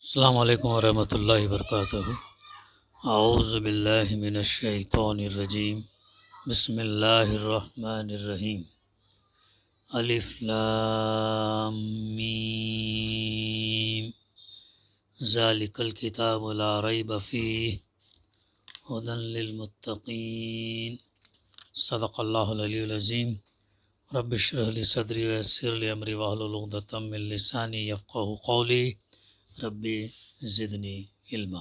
السلام علیکم ورحمۃ اللہ وبرکاتہ۔ اعوذ باللہ من الشیطان الرجیم، بسم اللہ الرحمن الرحیم۔ الف لام میم، ذالک الکتاب لا ریب فیہ ھدی للمتقین۔ صدق اللہ العلی العظیم۔ رب اشرح لی صدری ویسر لی امری واحلل عقدۃ من لسانی یفقہوا قولی۔ ربی زدنی علما۔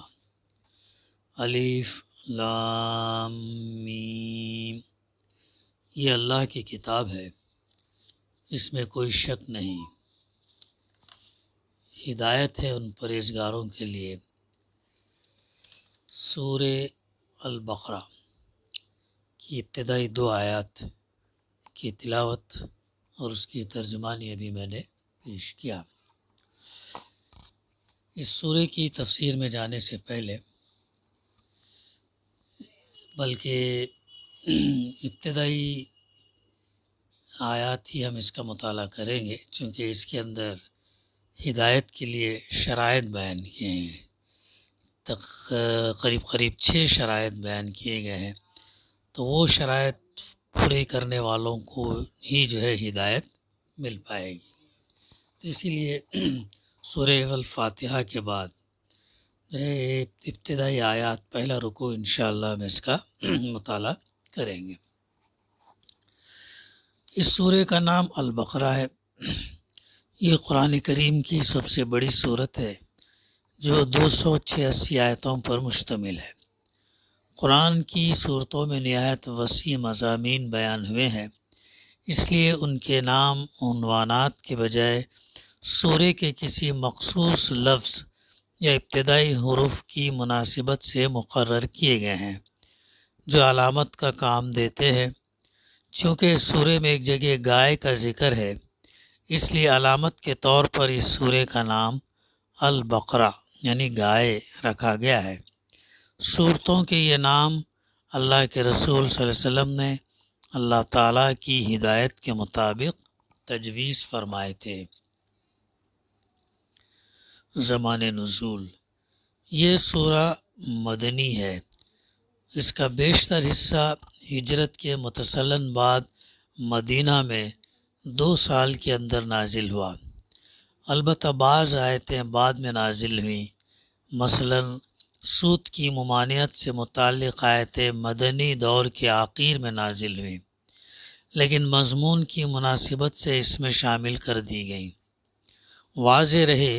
الف لام میم، یہ اللہ کی کتاب ہے، اس میں کوئی شک نہیں، ہدایت ہے ان پرہیزگاروں کے لیے۔ سورہ البقرہ کی ابتدائی 2 آیات کی تلاوت اور اس کی ترجمانی ابھی میں نے پیش کیا۔ اس سورہ کی تفسیر میں جانے سے پہلے، بلکہ ابتدائی آیات ہی ہم اس کا مطالعہ کریں گے، چونکہ اس کے اندر ہدایت کے لیے شرائط بیان کیے ہیں، قریب 6 شرائط بیان کیے گئے ہیں، تو وہ شرائط پورے کرنے والوں کو ہی ہدایت مل پائے گی۔ تو اسی لیے سورہ الفاتحہ کے بعد ابتدائی آیات، پہلا رکوع انشاءاللہ ہم اس کا مطالعہ کریں گے۔ اس سورہ کا نام البقرہ ہے۔ یہ قرآن کریم کی سب سے بڑی سورت ہے جو 286 آیتوں پر مشتمل ہے۔ قرآن کی سورتوں میں نہایت وسیع مضامین بیان ہوئے ہیں، اس لیے ان کے نام عنوانات کے بجائے سورہ کے کسی مخصوص لفظ یا ابتدائی حروف کی مناسبت سے مقرر کیے گئے ہیں، جو علامت کا کام دیتے ہیں۔ چونکہ اس سورہ میں ایک جگہ گائے کا ذکر ہے، اس لیے علامت کے طور پر اس سورہ کا نام البقرہ یعنی گائے رکھا گیا ہے۔ سورتوں کے یہ نام اللہ کے رسول صلی اللہ علیہ وسلم نے اللہ تعالیٰ کی ہدایت کے مطابق تجویز فرمائے تھے۔ زمان نزول، یہ سورہ مدنی ہے۔ اس کا بیشتر حصہ ہجرت کے متسلسل بعد مدینہ میں 2 سال کے اندر نازل ہوا۔ البتہ بعض آیتیں بعد میں نازل ہوئیں، مثلاً سود کی ممانعت سے متعلق آیتیں مدنی دور کے آخر میں نازل ہوئیں، لیکن مضمون کی مناسبت سے اس میں شامل کر دی گئیں۔ واضح رہے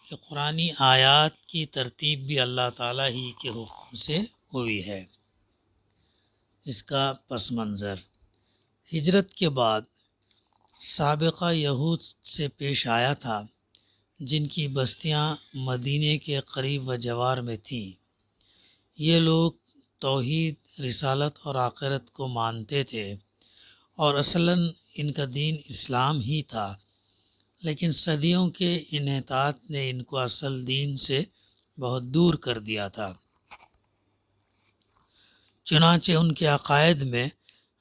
کہ قرآنی آیات کی ترتیب بھی اللہ تعالیٰ ہی کے حکم سے ہوئی ہے۔ اس کا پس منظر، ہجرت کے بعد سابقہ یہود سے پیش آیا تھا، جن کی بستیاں مدینے کے قریب و جوار میں تھیں۔ یہ لوگ توحید، رسالت اور آخرت کو مانتے تھے، اور اصلاً ان کا دین اسلام ہی تھا، لیکن صدیوں کے انحطاط نے ان کو اصل دین سے بہت دور کر دیا تھا۔ چنانچہ ان کے عقائد میں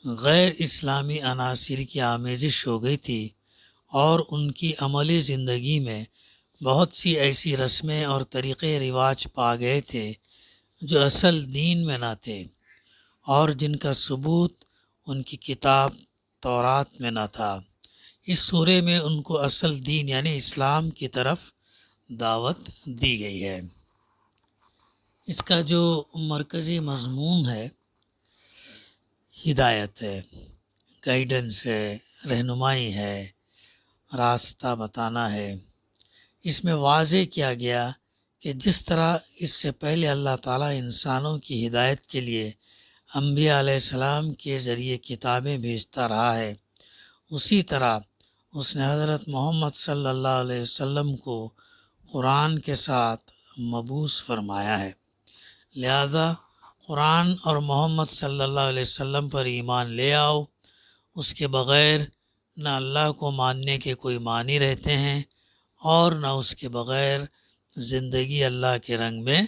غیر اسلامی عناصر کی آمیزش ہو گئی تھی، اور ان کی عملی زندگی میں بہت سی ایسی رسمیں اور طریقے رواج پا گئے تھے جو اصل دین میں نہ تھے، اور جن کا ثبوت ان کی کتاب تورات میں نہ تھا۔ اس سورہ میں ان کو اصل دین یعنی اسلام کی طرف دعوت دی گئی ہے۔ اس کا جو مرکزی مضمون ہے، ہدایت ہے، گائیڈنس ہے، رہنمائی ہے، راستہ بتانا ہے۔ اس میں واضح کیا گیا کہ جس طرح اس سے پہلے اللہ تعالیٰ انسانوں کی ہدایت کے لیے انبیاء علیہ السلام کے ذریعے کتابیں بھیجتا رہا ہے، اسی طرح اس نے حضرت محمد صلی اللہ علیہ وسلم کو قرآن کے ساتھ مبعوث فرمایا ہے۔ لہذا قرآن اور محمد صلی اللہ علیہ وسلم پر ایمان لے آؤ، اس کے بغیر نہ اللہ کو ماننے کے کوئی معنی رہتے ہیں، اور نہ اس کے بغیر زندگی اللہ کے رنگ میں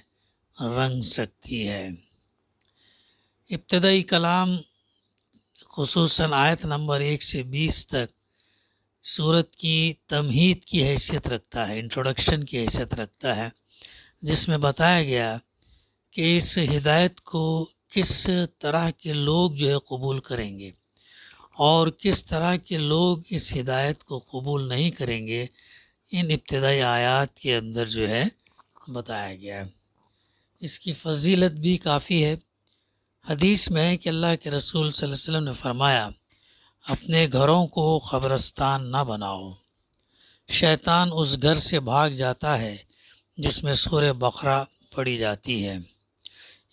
رنگ سکتی ہے۔ ابتدائی کلام خصوصاً آیت نمبر 1 سے 20 تک صورت کی تمہید کی حیثیت رکھتا ہے، انٹروڈکشن کی حیثیت رکھتا ہے، جس میں بتایا گیا کہ اس ہدایت کو کس طرح کے لوگ جو ہے قبول کریں گے اور کس طرح کے لوگ اس ہدایت کو قبول نہیں کریں گے، ان ابتدائی آیات کے اندر جو ہے بتایا گیا ہے۔ اس کی فضیلت بھی کافی ہے۔ حدیث میں ہے کہ اللہ کے رسول صلی اللہ علیہ وسلم نے فرمایا، اپنے گھروں کو قبرستان نہ بناؤ، شیطان اس گھر سے بھاگ جاتا ہے جس میں سورہ بقرہ پڑھی جاتی ہے۔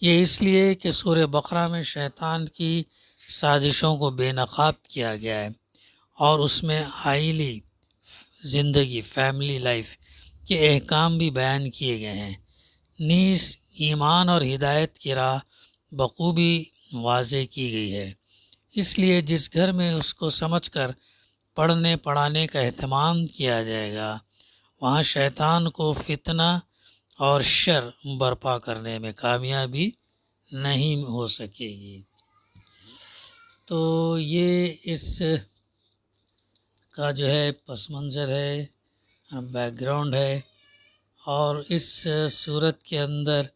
یہ اس لیے کہ سورہ بقرہ میں شیطان کی سازشوں کو بے نقاب کیا گیا ہے اور اس میں عائلی زندگی، فیملی لائف کے احکام بھی بیان کیے گئے ہیں، نیز ایمان اور ہدایت کی راہ بخوبی واضح کی گئی ہے۔ اس لیے جس گھر میں اس کو سمجھ کر پڑھنے پڑھانے کا اہتمام کیا جائے گا، وہاں شیطان کو فتنہ اور شر برپا کرنے میں کامیابی نہیں ہو سکے گی۔ تو یہ اس کا جو ہے پس منظر ہے، بیک گراؤنڈ ہے، اور اس صورت کے اندر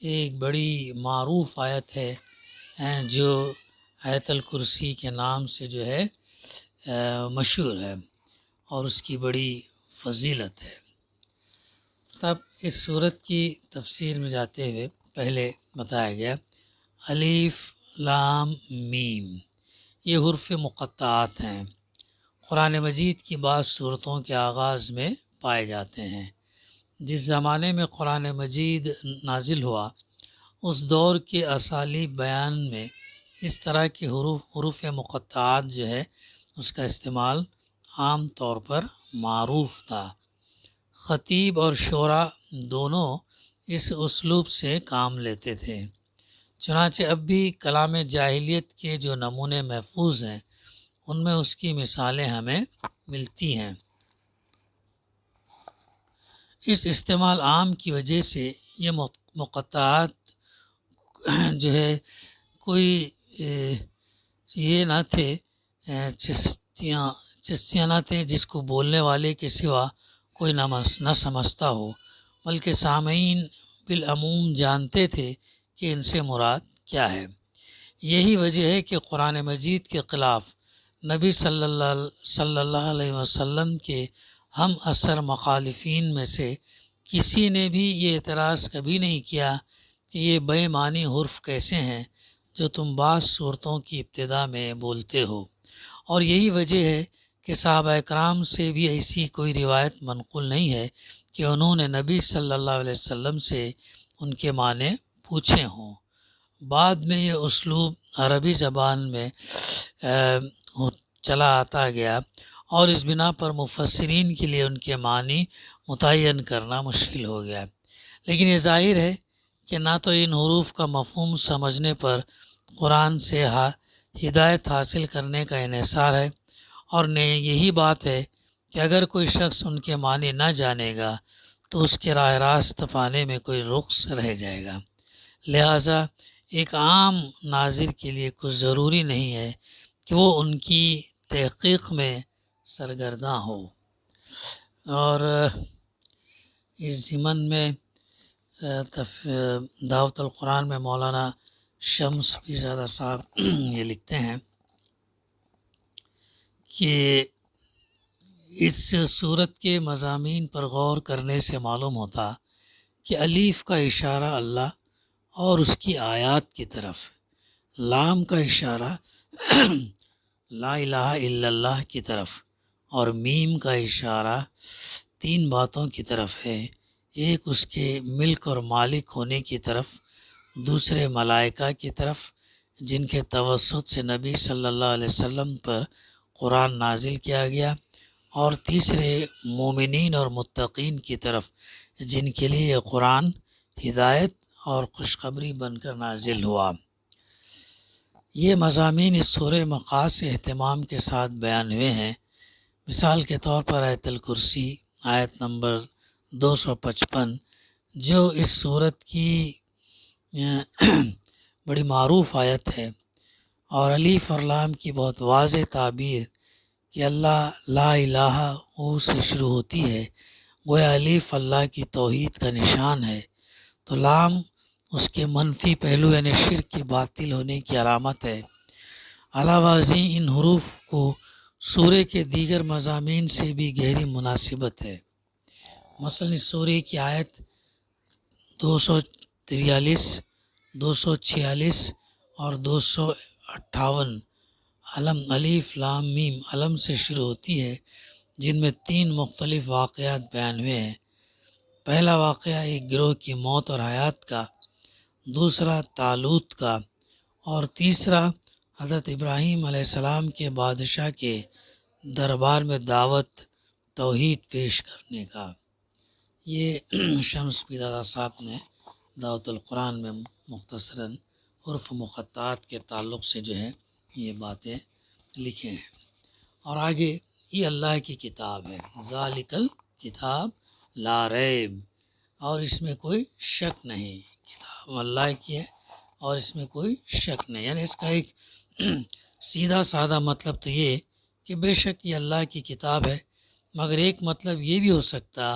ایک بڑی معروف آیت ہے جو آیت الکرسی کے نام سے جو ہے مشہور ہے اور اس کی بڑی فضیلت ہے۔ تب اس صورت کی تفسیر میں جاتے ہوئے پہلے بتایا گیا الف لام میم، یہ حروف مقطعات ہیں، قرآن مجید کی بعض صورتوں کے آغاز میں پائے جاتے ہیں۔ جس زمانے میں قرآن مجید نازل ہوا اس دور کے اسالیب بیان میں اس طرح کے حروف مقطعات جو ہے اس کا استعمال عام طور پر معروف تھا۔ خطیب اور شعراء دونوں اس اسلوب سے کام لیتے تھے، چنانچہ اب بھی کلام جاہلیت کے جو نمونے محفوظ ہیں ان میں اس کی مثالیں ہمیں ملتی ہیں۔ اس استعمال عام کی وجہ سے یہ مقطعات جو ہے کوئی یہ نہ تھے، چستیاں نہ تھے جس کو بولنے والے کے سوا کوئی نہ سمجھتا ہو، بلکہ سامعین بالعموم جانتے تھے کہ ان سے مراد کیا ہے۔ یہی وجہ ہے کہ قرآن مجید کے خلاف نبی صلی اللہ علیہ وسلم کے ہم اثر مخالفین میں سے کسی نے بھی یہ اعتراض کبھی نہیں کیا کہ یہ بے معنی حرف کیسے ہیں جو تم بعض صورتوں کی ابتدا میں بولتے ہو، اور یہی وجہ ہے کہ صحابہ اکرام سے بھی ایسی کوئی روایت منقول نہیں ہے کہ انہوں نے نبی صلی اللہ علیہ وسلم سے ان کے معنی پوچھے ہوں۔ بعد میں یہ اسلوب عربی زبان میں چلا آتا گیا اور اس بنا پر مفسرین کے لیے ان کے معنی متعین کرنا مشکل ہو گیا، لیکن یہ ظاہر ہے کہ نہ تو ان حروف کا مفہوم سمجھنے پر قرآن سے ہدایت حاصل کرنے کا انحصار ہے، اور نہ یہی بات ہے کہ اگر کوئی شخص ان کے معنی نہ جانے گا تو اس کے راہ راست پانے میں کوئی رخص رہ جائے گا۔ لہٰذا ایک عام ناظر کے لیے کچھ ضروری نہیں ہے کہ وہ ان کی تحقیق میں سرگرداں ہو۔ اور اس ضمن میں دعوت القرآن میں مولانا شمس پیرزادہ صاحب یہ لکھتے ہیں کہ اس صورت کے مضامین پر غور کرنے سے معلوم ہوتا کہ الف کا اشارہ اللہ اور اس کی آیات کی طرف، لام کا اشارہ لا الہ الا اللہ کی طرف، اور میم کا اشارہ تین باتوں کی طرف ہے۔ ایک اس کے ملک اور مالک ہونے کی طرف، دوسرے ملائکہ کی طرف جن کے توسط سے نبی صلی اللہ علیہ وسلم پر قرآن نازل کیا گیا، اور تیسرے مومنین اور متقین کی طرف جن کے لیے یہ قرآن ہدایت اور خوشخبری بن کر نازل ہوا۔ یہ مضامین اس سورہ میں خاص اہتمام کے ساتھ بیان ہوئے ہیں۔ مثال کے طور پر آیت الکرسی آیت نمبر 255 جو اس سورت کی بڑی معروف آیت ہے، اور الف اور لام کی بہت واضح تعبیر کہ اللہ لا الہ او سے شروع ہوتی ہے، گویا الف اللہ کی توحید کا نشان ہے، تو لام اس کے منفی پہلو یعنی شرک کے باطل ہونے کی علامت ہے۔ علاوہ ازیں ان حروف کو سورہ کے دیگر مضامین سے بھی گہری مناسبت ہے۔ مثلاً اس سورہ کی آیت 243، 246 اور 258 علم الف لام میم علم سے شروع ہوتی ہے، جن میں 3 مختلف واقعات بیان ہوئے ہیں۔ پہلا واقعہ ایک گروہ کی موت اور حیات کا، دوسرا طالوت کا، اور تیسرا حضرت ابراہیم علیہ السلام کے بادشاہ کے دربار میں دعوت توحید پیش کرنے کا۔ یہ شمس پیدادہ صاحب نے دعوت القرآن میں مختصراً حروف مقطعات کے تعلق سے جو ہے یہ باتیں لکھے ہیں۔ اور آگے یہ اللہ کی کتاب ہے، ذالک الکتاب لا ریب، اور اس میں کوئی شک نہیں، کتاب اللہ کی ہے اور اس میں کوئی شک نہیں۔ یعنی اس کا ایک سیدھا سادہ مطلب تو یہ کہ بے شک یہ اللہ کی کتاب ہے، مگر ایک مطلب یہ بھی ہو سکتا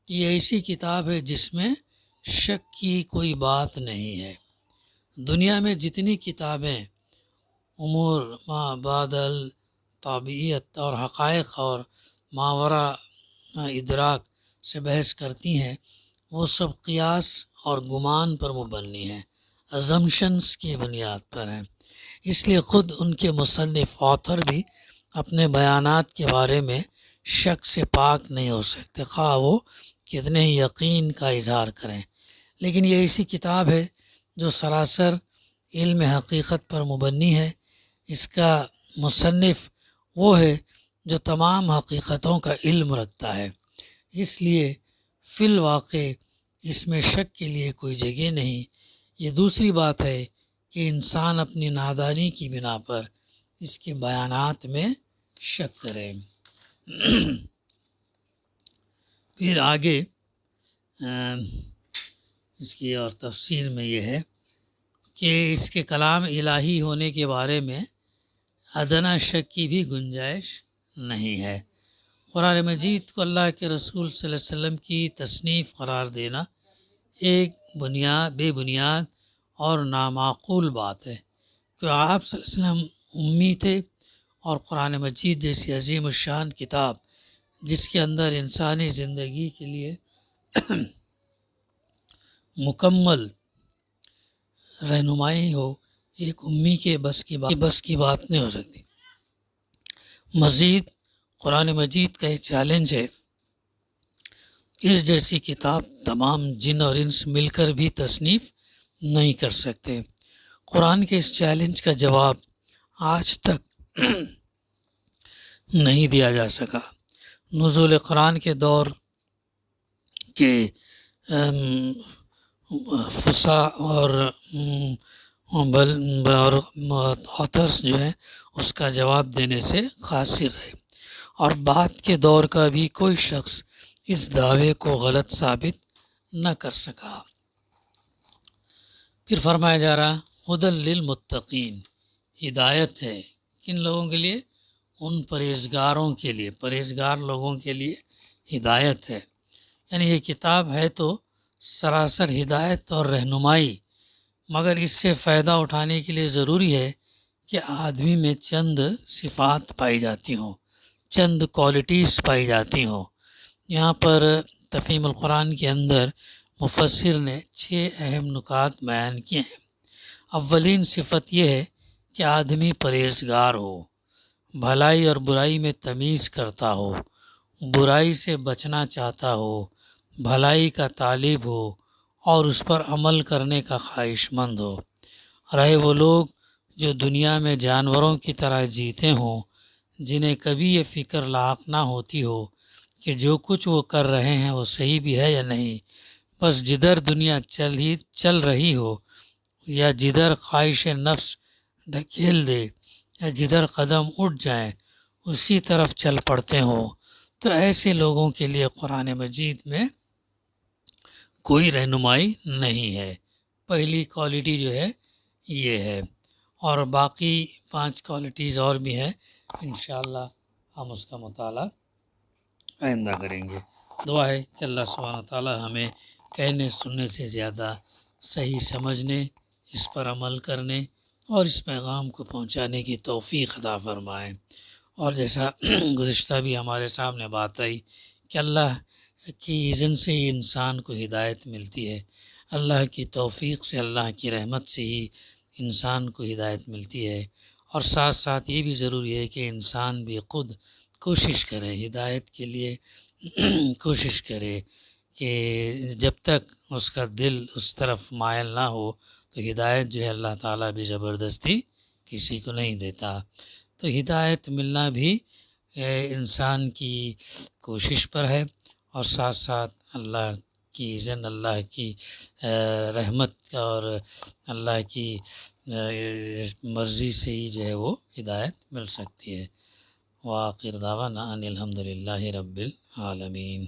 کہ یہ ایسی کتاب ہے جس میں شک کی کوئی بات نہیں ہے۔ دنیا میں جتنی کتابیں امور ما بعد الطبیعت اور حقائق اور ماورا ادراک سے بحث کرتی ہیں، وہ سب قیاس اور گمان پر مبنی ہیں، ازمپشنز کی بنیاد پر ہیں۔ اس لیے خود ان کے مصنف آتھر بھی اپنے بیانات کے بارے میں شک سے پاک نہیں ہو سکتے، خواہ وہ کتنے ہی یقین کا اظہار کریں۔ لیکن یہ ایسی کتاب ہے جو سراسر علم حقیقت پر مبنی ہے۔ اس کا مصنف وہ ہے جو تمام حقیقتوں کا علم رکھتا ہے، اس لیے فی الواقع اس میں شک کے لیے کوئی جگہ نہیں۔ یہ دوسری بات ہے کہ انسان اپنی نادانی کی بنا پر اس کے بیانات میں شک کرے۔ پھر آگے اس کی اور تفسیر میں یہ ہے کہ اس کے کلام الہی ہونے کے بارے میں ادنا شک کی بھی گنجائش نہیں ہے۔ قرآن مجید کو اللہ کے رسول صلی اللہ علیہ وسلم کی تصنیف قرار دینا ایک بے بنیاد اور نامعقول بات ہے، کہ آپ صلی اللہ علیہ وسلم امی تھے اور قرآن مجید جیسی عظیم الشان کتاب جس کے اندر انسانی زندگی کے لیے مکمل رہنمائی ہو، ایک امی کے بس کی بات نہیں ہو سکتی۔ مزید قرآن مجید کا یہ چیلنج ہے، اس جیسی کتاب تمام جن اور انس مل کر بھی تصنیف نہیں کر سکتے۔ قرآن کے اس چیلنج کا جواب آج تک نہیں دیا جا سکا۔ نزول قرآن کے دور کے فصاح اور آتھرس جو ہیں اس کا جواب دینے سے قاصر رہے، اور بعد کے دور کا بھی کوئی شخص اس دعوے کو غلط ثابت نہ کر سکا۔ پھر فرمایا جا رہا ہدی للمتقین، ہدایت ہے کن لوگوں کے لیے؟ ان پرہیزگاروں کے لیے، پرہیزگار لوگوں کے لیے ہدایت ہے۔ یعنی یہ کتاب ہے تو سراسر ہدایت اور رہنمائی، مگر اس سے فائدہ اٹھانے کے لیے ضروری ہے کہ آدمی میں چند صفات پائی جاتی ہوں، چند کوالٹیز پائی جاتی ہوں۔ یہاں پر تفہیم القرآن کے اندر مفسر نے 6 اہم نکات بیان کیے ہیں۔ اولین صفت یہ ہے کہ آدمی پرہیزگار ہو، بھلائی اور برائی میں تمیز کرتا ہو، برائی سے بچنا چاہتا ہو، بھلائی کا طالب ہو اور اس پر عمل کرنے کا خواہش مند ہو۔ رہے وہ لوگ جو دنیا میں جانوروں کی طرح جیتے ہوں، جنہیں کبھی یہ فکر لاحق نہ ہوتی ہو کہ جو کچھ وہ کر رہے ہیں وہ صحیح بھی ہے یا نہیں، بس جدھر دنیا چل رہی ہو یا جدھر خواہش نفس ڈھکیل دے یا جدھر قدم اٹھ جائیں اسی طرف چل پڑتے ہوں، تو ایسے لوگوں کے لیے قرآن مجید میں کوئی رہنمائی نہیں ہے۔ پہلی کوالٹی جو ہے یہ ہے، اور باقی 5 کوالٹیز اور بھی ہیں، انشاءاللہ ہم اس کا مطالعہ آئندہ کریں گے۔ دعا ہے کہ اللہ سبحانہ تعالیٰ ہمیں کہنے سننے سے زیادہ صحیح سمجھنے، اس پر عمل کرنے اور اس پیغام کو پہنچانے کی توفیق عطا فرمائے۔ اور جیسا گزشتہ بھی ہمارے سامنے بات آئی کہ اللہ کی اذن سے ہی انسان کو ہدایت ملتی ہے، اللہ کی توفیق سے، اللہ کی رحمت سے ہی انسان کو ہدایت ملتی ہے۔ اور ساتھ ساتھ یہ بھی ضروری ہے کہ انسان بھی خود کوشش کرے، ہدایت کے لیے کوشش کرے کہ جب تک اس کا دل اس طرف مائل نہ ہو تو ہدایت جو ہے اللہ تعالیٰ بھی زبردستی کسی کو نہیں دیتا۔ تو ہدایت ملنا بھی انسان کی کوشش پر ہے، اور ساتھ ساتھ اللہ کی اذن، اللہ کی رحمت اور اللہ کی مرضی سے ہی جو ہے وہ ہدایت مل سکتی ہے۔ وآخر دعوانا ان الحمد للہ رب العالمین۔